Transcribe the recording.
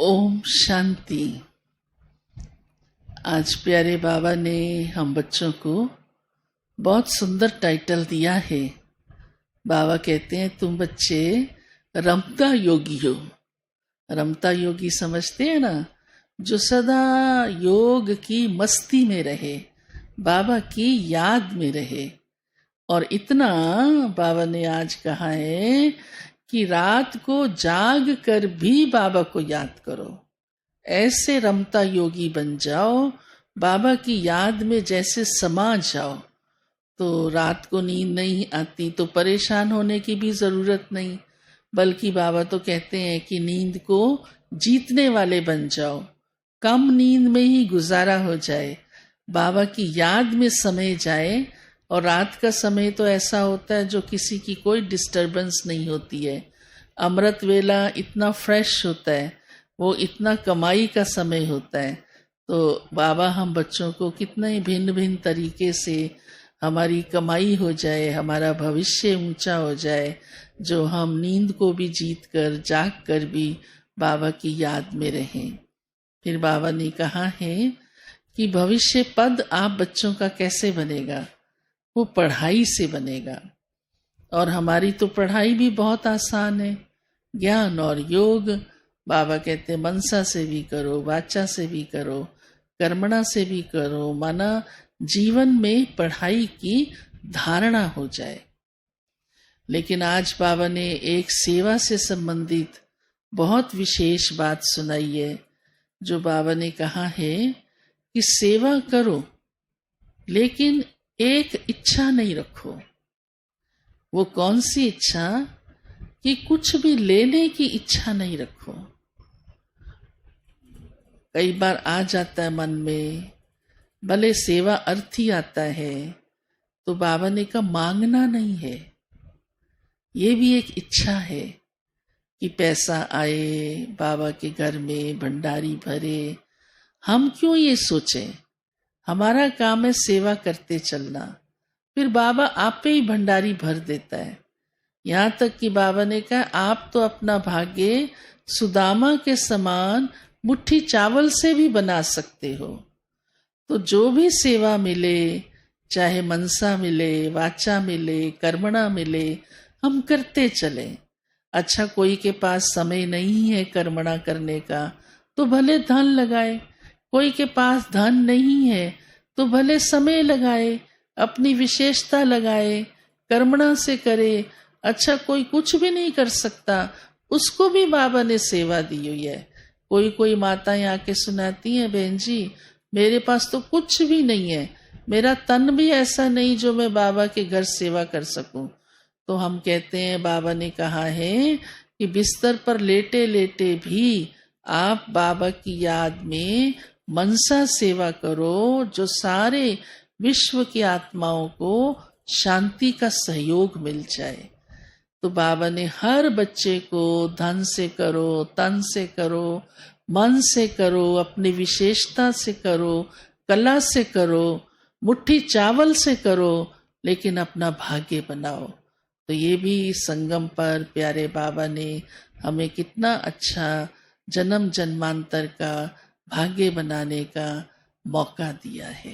ओम शांति। आज प्यारे बाबा ने हम बच्चों को बहुत सुंदर टाइटल दिया है। बाबा कहते हैं तुम बच्चे रमता योगी हो। रमता योगी समझते हैं ना, जो सदा योग की मस्ती में रहे, बाबा की याद में रहे। और इतना बाबा ने आज कहा है कि रात को जाग कर भी बाबा को याद करो। ऐसे रमता योगी बन जाओ, बाबा की याद में जैसे समा जाओ। तो रात को नींद नहीं आती तो परेशान होने की भी जरूरत नहीं, बल्कि बाबा तो कहते हैं कि नींद को जीतने वाले बन जाओ। कम नींद में ही गुजारा हो जाए, बाबा की याद में समय जाए। और रात का समय तो ऐसा होता है जो किसी की कोई डिस्टरबेंस नहीं होती है। अमृत वेला इतना फ्रेश होता है, वो इतना कमाई का समय होता है। तो बाबा हम बच्चों को कितना ही भिन्न भिन्न तरीके से हमारी कमाई हो जाए, हमारा भविष्य ऊंचा हो जाए, जो हम नींद को भी जीत कर जाग कर भी बाबा की याद में रहें। फिर बाबा ने कहा है कि भविष्य पद आप बच्चों का कैसे बनेगा, वो पढ़ाई से बनेगा। और हमारी तो पढ़ाई भी बहुत आसान है, ज्ञान और योग। बाबा कहते हैं मनसा से भी करो, वाचा से भी करो, कर्मणा से भी करो, माना जीवन में पढ़ाई की धारणा हो जाए। लेकिन आज बाबा ने एक सेवा से संबंधित बहुत विशेष बात सुनाई है, जो बाबा ने कहा है कि सेवा करो लेकिन एक इच्छा नहीं रखो। वो कौन सी इच्छा? कि कुछ भी लेने की इच्छा नहीं रखो। कई बार आ जाता है मन में, भले सेवा अर्थ ही आता है, तो बाबा ने कहा मांगना नहीं है, ये भी एक इच्छा है कि पैसा आए, बाबा के घर में भंडारी भरे। हम क्यों ये सोचें? हमारा काम है सेवा करते चलना, फिर बाबा आप पे ही भंडारी भर देता है। यहाँ तक कि बाबा ने कहा आप तो अपना भाग्य सुदामा के समान मुट्ठी चावल से भी बना सकते हो। तो जो भी सेवा मिले, चाहे मनसा मिले, वाचा मिले, कर्मणा मिले, हम करते चले। अच्छा, कोई के पास समय नहीं है कर्मणा करने का तो भले धन लगाए, कोई के पास धन नहीं है तो भले समय लगाए, अपनी विशेषता लगाए, कर्मणा से करे। अच्छा, कोई कुछ भी नहीं कर सकता, उसको भी बाबा ने सेवा दी हुई है। कोई माताएं आके सुनाती हैं, बहन जी मेरे पास तो कुछ भी नहीं है, मेरा तन भी ऐसा नहीं जो मैं बाबा के घर सेवा कर सकूं। तो हम कहते हैं बाबा ने कहा है कि बिस्तर पर लेटे लेटे भी आप बाबा की याद में मनसा सेवा करो, जो सारे विश्व की आत्माओं को शांति का सहयोग मिल जाए। तो बाबा ने हर बच्चे को धन से करो, तन से करो, मन से करो, अपनी विशेषता से करो, कला से करो, मुट्ठी चावल से करो, लेकिन अपना भाग्य बनाओ। तो ये भी संगम पर प्यारे बाबा ने हमें कितना अच्छा जन्म जन्मांतर का भाग्य बनाने का मौका दिया है।